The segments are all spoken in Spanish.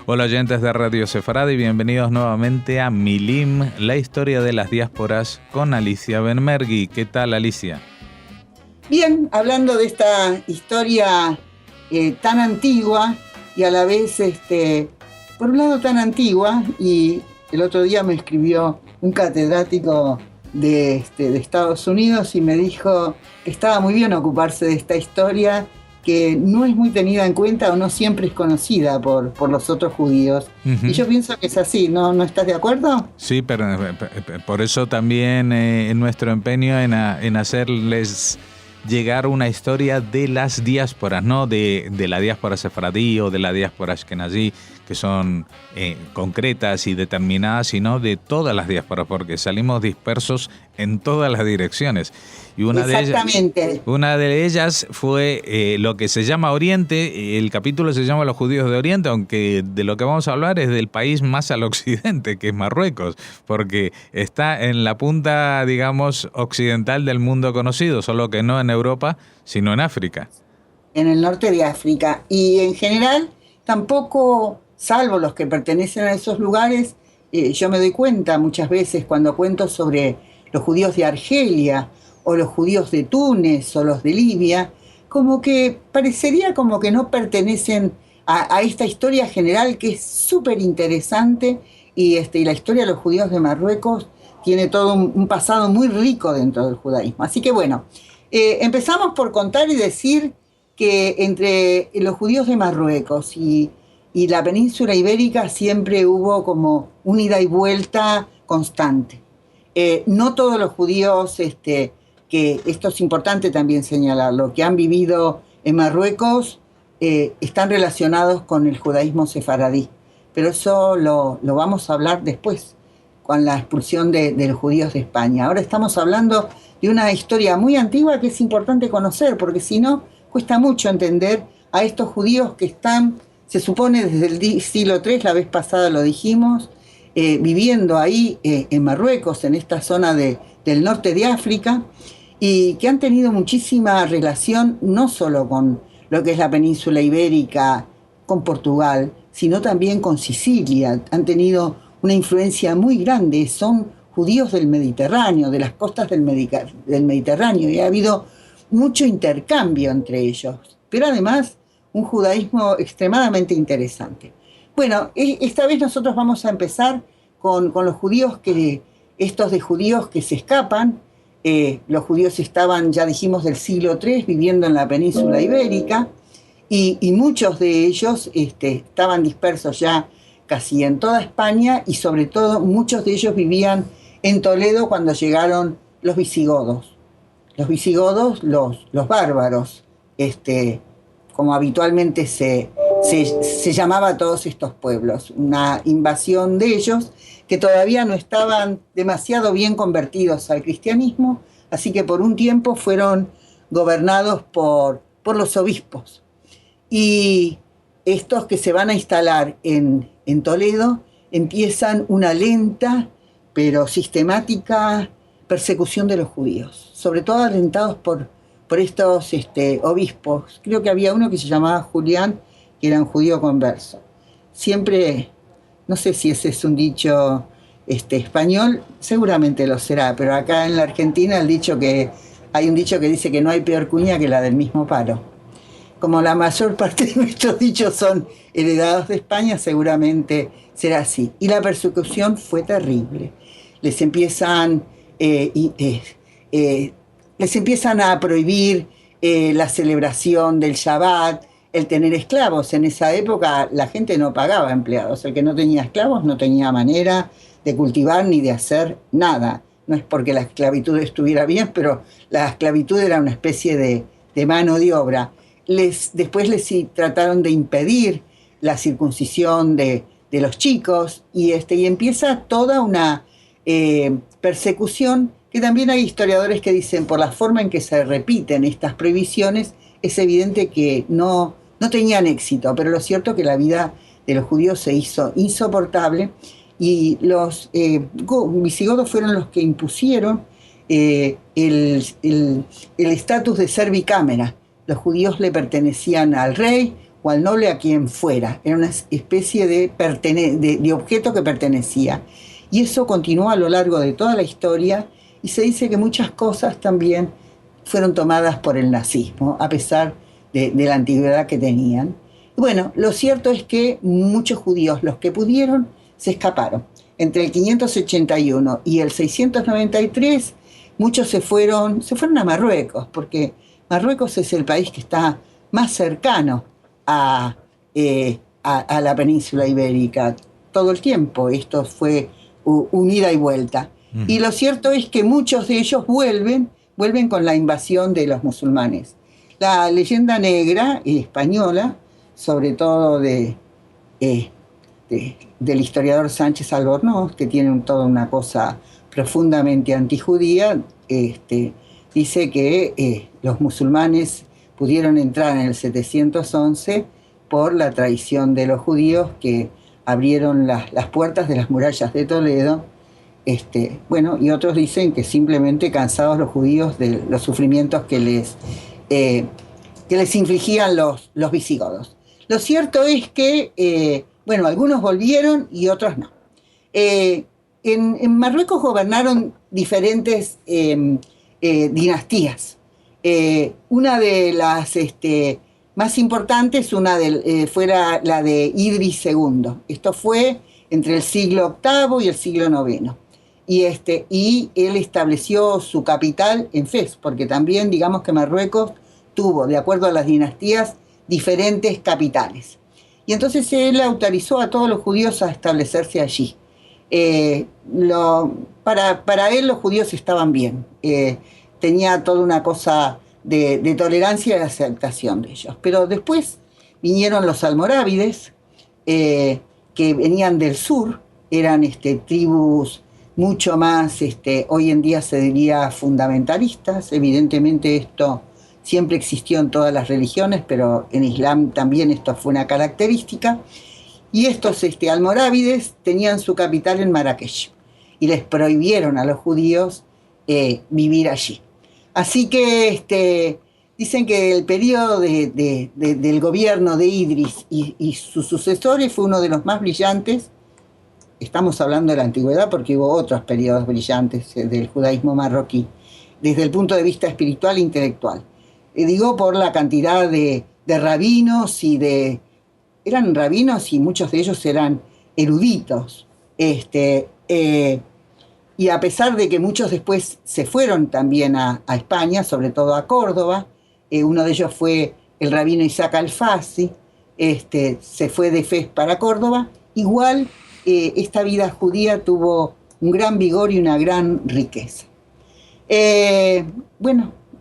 Hola oyentes de Radio Sefaradi, bienvenidos nuevamente a Milim, la historia de las diásporas con Alicia Benmergui. ¿Qué tal, Alicia? Bien, hablando de esta historia tan antigua y a la vez, por un lado tan antigua, y el otro día me escribió un catedrático de Estados Unidos y me dijo que estaba muy bien ocuparse de esta historia, que no es muy tenida en cuenta o no siempre es conocida por los otros judíos. Uh-huh. Y yo pienso que es así, ¿no estás de acuerdo? Sí, pero por eso también nuestro empeño en hacerles llegar una historia de las diásporas, no de la diáspora sefaradí o de la diáspora ashkenazí, que son concretas y determinadas, sino de todas las diásporas, porque salimos dispersos en todas las direcciones. Y una de ellas fue lo que se llama Oriente. El capítulo se llama Los judíos de Oriente, aunque de lo que vamos a hablar es del país más al occidente, que es Marruecos, porque está en la punta, digamos, occidental del mundo conocido, solo que no en Europa, sino en África. En el norte de África. Y en general tampoco, salvo los que pertenecen a esos lugares, yo me doy cuenta muchas veces cuando cuento sobre los judíos de Argelia o los judíos de Túnez o los de Libia, como que parecería como que no pertenecen a esta historia general que es súper interesante, y la historia de los judíos de Marruecos tiene todo un pasado muy rico dentro del judaísmo. Así que bueno, empezamos por contar y decir que entre los judíos de Marruecos y la península ibérica siempre hubo como una ida y vuelta constante. No todos los judíos, que esto es importante también señalarlo, que han vivido en Marruecos están relacionados con el judaísmo sefaradí, pero eso lo vamos a hablar después, con la expulsión de los judíos de España. Ahora estamos hablando de una historia muy antigua que es importante conocer, porque si no, cuesta mucho entender a estos judíos que están, se supone, desde el siglo III, la vez pasada lo dijimos, viviendo ahí en Marruecos, en esta zona del norte de África, y que han tenido muchísima relación no solo con lo que es la península ibérica, con Portugal, sino también con Sicilia. Han tenido una influencia muy grande, son judíos del Mediterráneo, de las costas del Mediterráneo, y ha habido mucho intercambio entre ellos, pero además un judaísmo extremadamente interesante. Bueno, esta vez nosotros vamos a empezar con los judíos estos de judíos que se escapan. Los judíos estaban, ya dijimos, del siglo III viviendo en la península ibérica, y muchos de ellos estaban dispersos ya casi en toda España, y sobre todo muchos de ellos vivían en Toledo cuando llegaron los visigodos. Los visigodos, los bárbaros, como habitualmente se llamaba a todos estos pueblos, una invasión de ellos que todavía no estaban demasiado bien convertidos al cristianismo, así que por un tiempo fueron gobernados por los obispos. Y estos que se van a instalar en Toledo empiezan una lenta pero sistemática persecución de los judíos, sobre todo alentados por estos obispos. Creo que había uno que se llamaba Julián, que era un judío converso. Siempre, no sé si ese es un dicho español, seguramente lo será, pero acá en la Argentina hay un dicho que dice que no hay peor cuña que la del mismo palo. Como la mayor parte de nuestros dichos son heredados de España, seguramente será así. Y la persecución fue terrible. Les empiezan a prohibir la celebración del Shabbat, el tener esclavos. En esa época la gente no pagaba empleados. El que no tenía esclavos no tenía manera de cultivar ni de hacer nada. No es porque la esclavitud estuviera bien, pero la esclavitud era una especie de mano de obra. Después les trataron de impedir la circuncisión de los chicos, y empieza toda una persecución, que también hay historiadores que dicen, por la forma en que se repiten estas prohibiciones, es evidente que no tenían éxito, pero lo cierto es que la vida de los judíos se hizo insoportable, y los visigodos fueron los que impusieron el estatus de ser bicámara. Los judíos le pertenecían al rey, o al noble a quien fuera. Era una especie de objeto que pertenecía. Y eso continuó a lo largo de toda la historia, y se dice que muchas cosas también fueron tomadas por el nazismo, a pesar de la antigüedad que tenían. Y bueno, lo cierto es que muchos judíos, los que pudieron, se escaparon. Entre el 581 y el 693, muchos se fueron a Marruecos, porque Marruecos es el país que está más cercano a la península ibérica todo el tiempo. Esto fue un ida y vuelta. Y lo cierto es que muchos de ellos vuelven con la invasión de los musulmanes. La leyenda negra española, sobre todo del historiador Sánchez Albornoz, que tiene toda una cosa profundamente antijudía, dice que los musulmanes pudieron entrar en el 711 por la traición de los judíos que abrieron las puertas de las murallas de Toledo. Y otros dicen que simplemente cansados los judíos de los sufrimientos que les infligían los visigodos. Lo cierto es que, algunos volvieron y otros no. En Marruecos gobernaron diferentes dinastías. Una de las más importantes fuera la de Idris II. Esto fue entre el siglo VIII y el siglo IX. Y él estableció su capital en Fez, porque también digamos que Marruecos tuvo, de acuerdo a las dinastías, diferentes capitales. Y entonces él autorizó a todos los judíos a establecerse allí. Para él los judíos estaban bien. Tenía toda una cosa de tolerancia y de aceptación de ellos. Pero después vinieron los almorávides, que venían del sur, eran tribus mucho más, hoy en día se diría fundamentalistas. Evidentemente esto siempre existió en todas las religiones, pero en Islam también esto fue una característica. Y estos almorávides tenían su capital en Marrakech y les prohibieron a los judíos vivir allí. Así que dicen que el periodo del gobierno de Idris y sus sucesores fue uno de los más brillantes. Estamos hablando de la antigüedad porque hubo otros periodos brillantes del judaísmo marroquí, desde el punto de vista espiritual e intelectual. Digo por la cantidad de rabinos eran rabinos y muchos de ellos eran eruditos. Y a pesar de que muchos después se fueron también a España, sobre todo a Córdoba, uno de ellos fue el rabino Isaac Alfasi, se fue de Fez para Córdoba. Igual esta vida judía tuvo un gran vigor y una gran riqueza.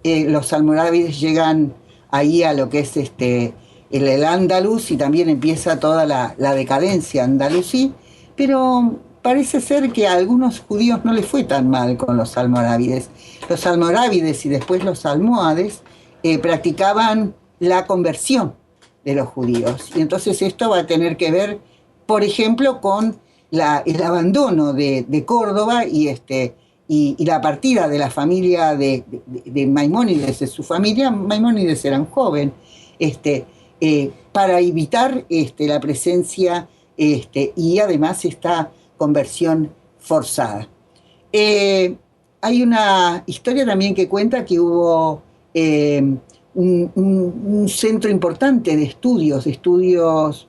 Los almorávides llegan ahí a lo que es el Andaluz, y también empieza toda la decadencia andalusí, pero parece ser que a algunos judíos no les fue tan mal con los almorávides. Los almorávides y después los almohades practicaban la conversión de los judíos, y entonces esto va a tener que ver, por ejemplo, con el abandono de Córdoba y la partida de la familia de Maimónides, de su familia. Maimónides era un joven, para evitar la presencia y además esta conversión forzada. Hay una historia también que cuenta que hubo un centro importante de estudios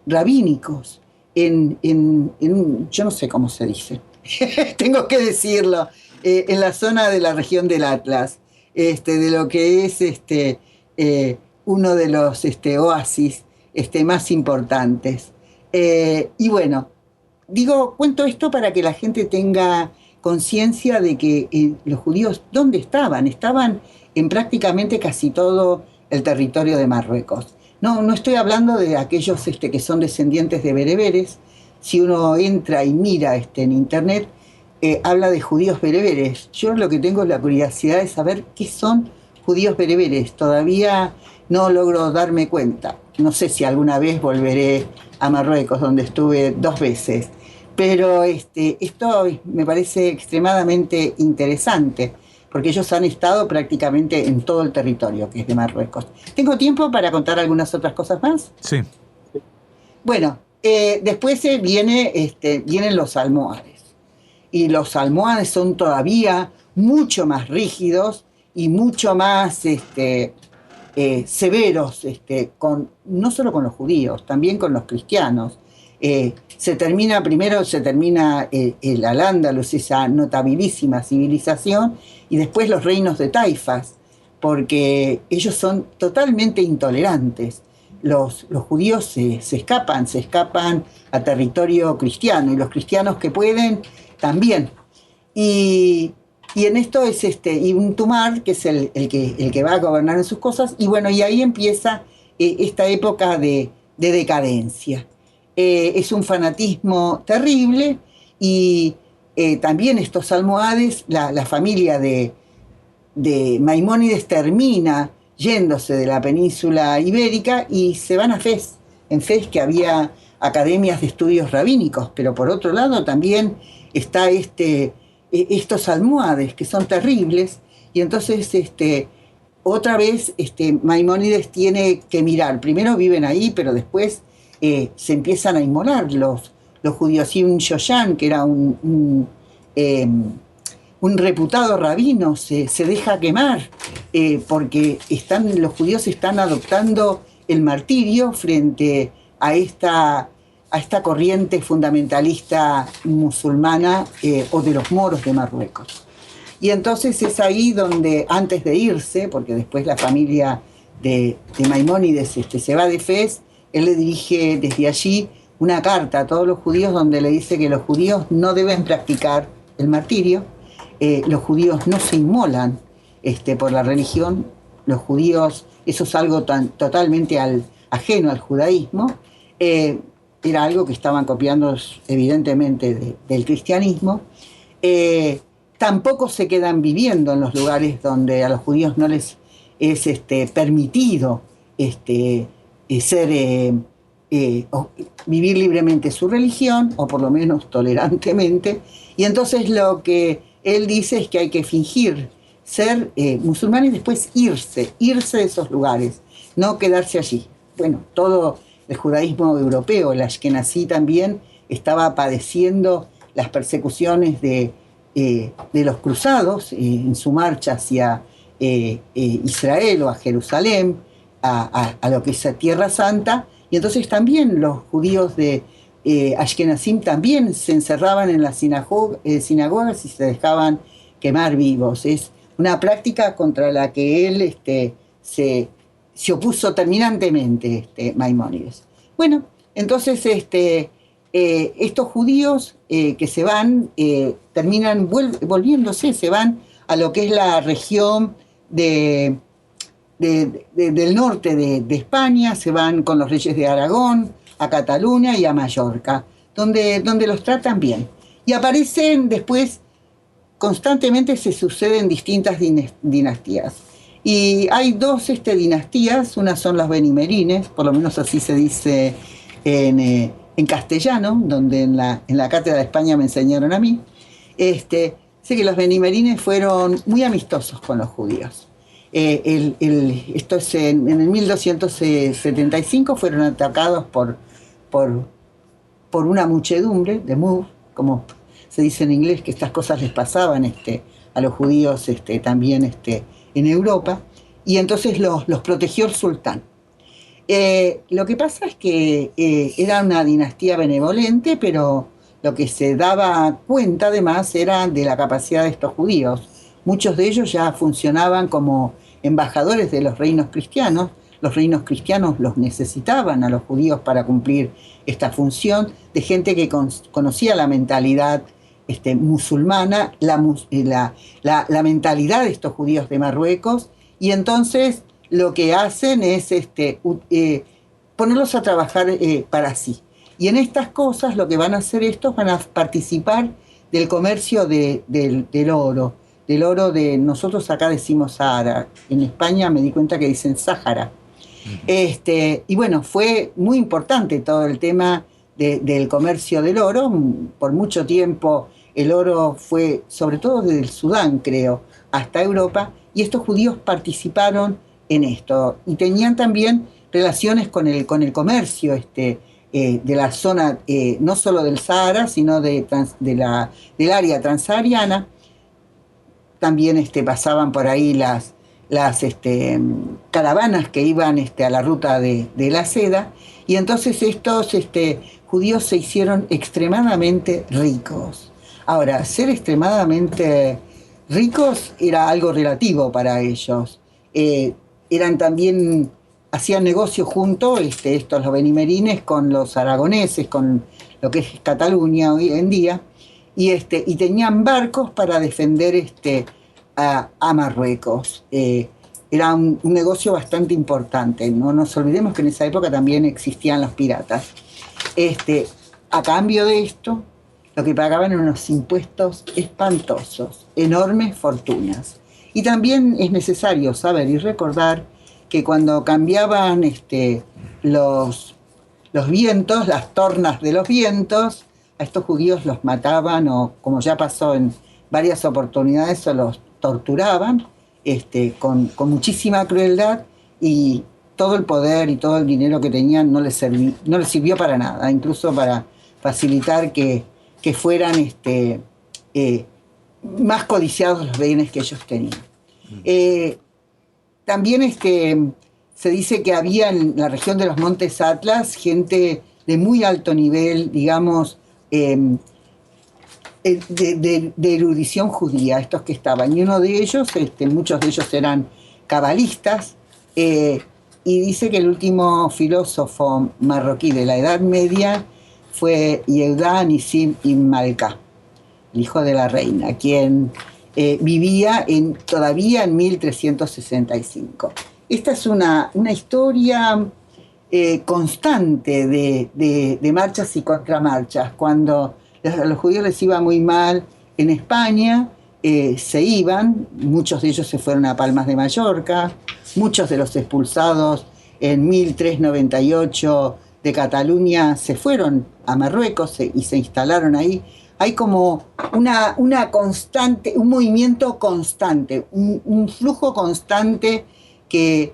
rabínicos yo no sé cómo se dice, tengo que decirlo, en la zona de la región del Atlas, de lo que es uno de los oasis más importantes. Y bueno, cuento esto para que la gente tenga conciencia de que los judíos, ¿dónde estaban? Estaban en prácticamente casi todo el territorio de Marruecos. No estoy hablando de aquellos que son descendientes de bereberes. Si uno entra y mira en internet, habla de judíos bereberes. Yo lo que tengo es la curiosidad de saber qué son judíos bereberes. Todavía no logro darme cuenta. No sé si alguna vez volveré a Marruecos, donde estuve 2 veces. Pero esto me parece extremadamente interesante, porque ellos han estado prácticamente en todo el territorio que es de Marruecos. ¿Tengo tiempo para contar algunas otras cosas más? Sí. Bueno, después vienen los almohades. Y los almohades son todavía mucho más rígidos y mucho más severos, no solo con los judíos, también con los cristianos. Primero se termina el Al-Ándalus, esa notabilísima civilización, y después los reinos de taifas, porque ellos son totalmente intolerantes. Los judíos se escapan a territorio cristiano, y los cristianos que pueden también. Y en esto es Ibn Tumar, que es el que va a gobernar en sus cosas, y bueno, y ahí empieza esta época de decadencia. Es un fanatismo terrible, y también estos almohades, la familia de Maimónides termina yéndose de la península ibérica y se van a Fez. En Fez, que había academias de estudios rabínicos, pero por otro lado también está estos almohades que son terribles, y entonces otra vez Maimónides tiene que mirar. Primero viven ahí, pero después se empiezan a inmolar los judíos. Ibn Shoyan, que era un reputado rabino, se deja quemar porque los judíos están adoptando el martirio frente a esta corriente fundamentalista musulmana o de los moros de Marruecos. Y entonces es ahí donde, antes de irse, porque después la familia de Maimónides se va de Fez, él le dirige desde allí una carta a todos los judíos donde le dice que los judíos no deben practicar el martirio, los judíos no se inmolan por la religión, los judíos, eso es algo totalmente ajeno al judaísmo, era algo que estaban copiando evidentemente del cristianismo. Tampoco se quedan viviendo en los lugares donde a los judíos no les es permitido vivir libremente su religión, o por lo menos tolerantemente, y entonces lo que él dice es que hay que fingir ser musulmán y después irse de esos lugares, no quedarse allí. Bueno, todo el judaísmo europeo, el ashkenazí también, estaba padeciendo las persecuciones de los cruzados en su marcha hacia Israel o a Jerusalén, a lo que es Tierra Santa, y entonces también los judíos de Ashkenazim también se encerraban en las sinagogas y se dejaban quemar vivos. Es una práctica contra la que él se opuso terminantemente, Maimónides. Bueno, entonces estos judíos que se van, terminan volviéndose, se van a lo que es la región del norte de España, se van con los reyes de Aragón a Cataluña y a Mallorca, donde los tratan bien. Y aparecen después, constantemente se suceden distintas dinastías. Y hay dos dinastías, una son los benimerines, por lo menos así se dice en castellano, donde en la Cátedra de España me enseñaron a mí. Sé que los benimerines fueron muy amistosos con los judíos. Esto es en el 1275 fueron atacados por una muchedumbre de Mur, como se dice en inglés, que estas cosas les pasaban a los judíos también en Europa, y entonces los protegió el sultán. Lo que pasa es que era una dinastía benevolente, pero lo que se daba cuenta además era de la capacidad de estos judíos. Muchos de ellos ya funcionaban como embajadores de los reinos cristianos. Los reinos cristianos los necesitaban a los judíos para cumplir esta función, de gente que conocía la mentalidad musulmana, la mentalidad de estos judíos de Marruecos, y entonces lo que hacen es ponerlos a trabajar para sí. Y en estas cosas lo que van a hacer estos, van a participar del comercio del oro. Del oro nosotros acá decimos Sahara, en España me di cuenta que dicen Sáhara. Y bueno, fue muy importante todo el tema del comercio del oro. Por mucho tiempo el oro fue sobre todo desde el Sudán, creo, hasta Europa, y estos judíos participaron en esto y tenían también relaciones con el comercio de la zona, no solo del Sahara, sino del área transsahariana. También pasaban por ahí las caravanas que iban a la ruta de la seda, y entonces estos judíos se hicieron extremadamente ricos. Ahora, ser extremadamente ricos era algo relativo para ellos. Eran también, hacían negocio junto, estos los benimerines, con los aragoneses, con lo que es Cataluña hoy en día, y tenían barcos para defender a Marruecos. Era un negocio bastante importante. No nos olvidemos que en esa época también existían los piratas. A cambio de esto, lo que pagaban eran unos impuestos espantosos, enormes fortunas. Y también es necesario saber y recordar que cuando cambiaban los vientos, las tornas de los vientos, a estos judíos los mataban, o como ya pasó en varias oportunidades, o los torturaban con muchísima crueldad, y todo el poder y todo el dinero que tenían no les sirvió para nada, incluso para facilitar que fueran más codiciados los bienes que ellos tenían. También se dice que había en la región de los Montes Atlas gente de muy alto nivel, digamos, de erudición judía, estos que estaban. Y uno de ellos, muchos de ellos eran cabalistas, y dice que el último filósofo marroquí de la Edad Media fue Yehuda Nissim ibn Malka, el hijo de la reina, quien vivía todavía en 1365. Esta es una historia constante de marchas y contramarchas. Cuando a los judíos les iba muy mal en España, se iban, muchos de ellos se fueron a Palmas de Mallorca, muchos de los expulsados en 1398 de Cataluña se fueron a Marruecos y se instalaron ahí. Hay como una constante, un movimiento constante, un flujo constante que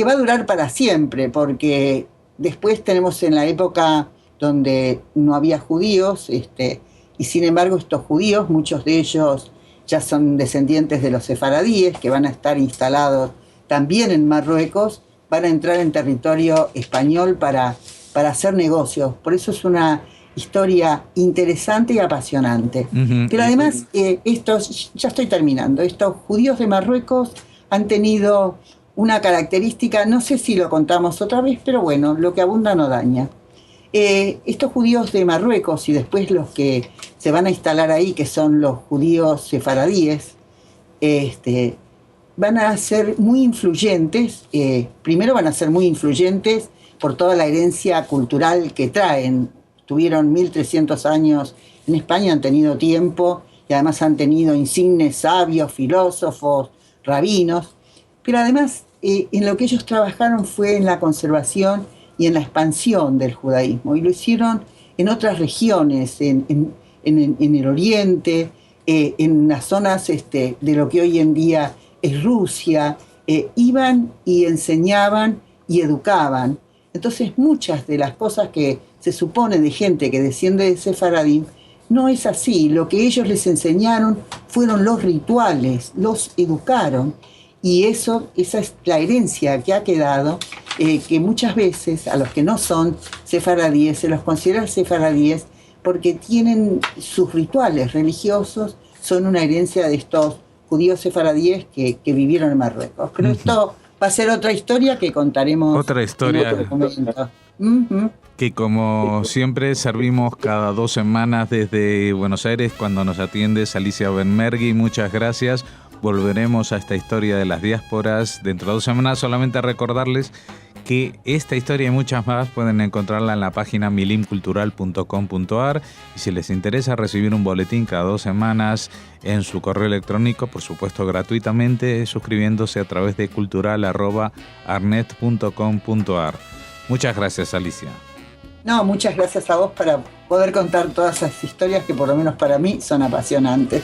va a durar para siempre, porque después tenemos en la época donde no había judíos, y sin embargo estos judíos, muchos de ellos ya son descendientes de los sefaradíes, que van a estar instalados también en Marruecos, van a entrar en territorio español para hacer negocios. Por eso es una historia interesante y apasionante. Pero además, ya estoy terminando, estos judíos de Marruecos han tenido una característica, no sé si lo contamos otra vez, pero bueno, lo que abunda no daña. Estos judíos de Marruecos y después los que se van a instalar ahí, que son los judíos sefaradíes, van a ser muy influyentes. Primero van a ser muy influyentes por toda la herencia cultural que traen. Tuvieron 1300 años en España, han tenido tiempo, y además han tenido insignes sabios, filósofos, rabinos. Pero además, en lo que ellos trabajaron fue en la conservación y en la expansión del judaísmo, y lo hicieron en otras regiones, en el Oriente, en las zonas de lo que hoy en día es Rusia. Iban y enseñaban y educaban. Entonces muchas de las cosas que se supone de gente que desciende de Sefaradim no es así. Lo que ellos les enseñaron fueron los rituales, los educaron, y esa es la herencia que ha quedado, que muchas veces a los que no son sefaradíes se los considera sefaradíes porque tienen sus rituales religiosos, son una herencia de estos judíos sefaradíes que vivieron en Marruecos. Pero esto va a ser otra historia que contaremos otra historia en otro momento. Que como siempre servimos cada 2 semanas desde Buenos Aires, cuando nos atiende Alicia Benmergui. Muchas gracias. Volveremos a esta historia de las diásporas dentro de 2 semanas. Solamente recordarles que esta historia y muchas más pueden encontrarla en la página milimcultural.com.ar, y si les interesa recibir un boletín cada 2 semanas en su correo electrónico, por supuesto gratuitamente, suscribiéndose a través de cultural@arnet.com.ar. Muchas gracias, Alicia. No, muchas gracias a vos poder contar todas esas historias que por lo menos para mí son apasionantes.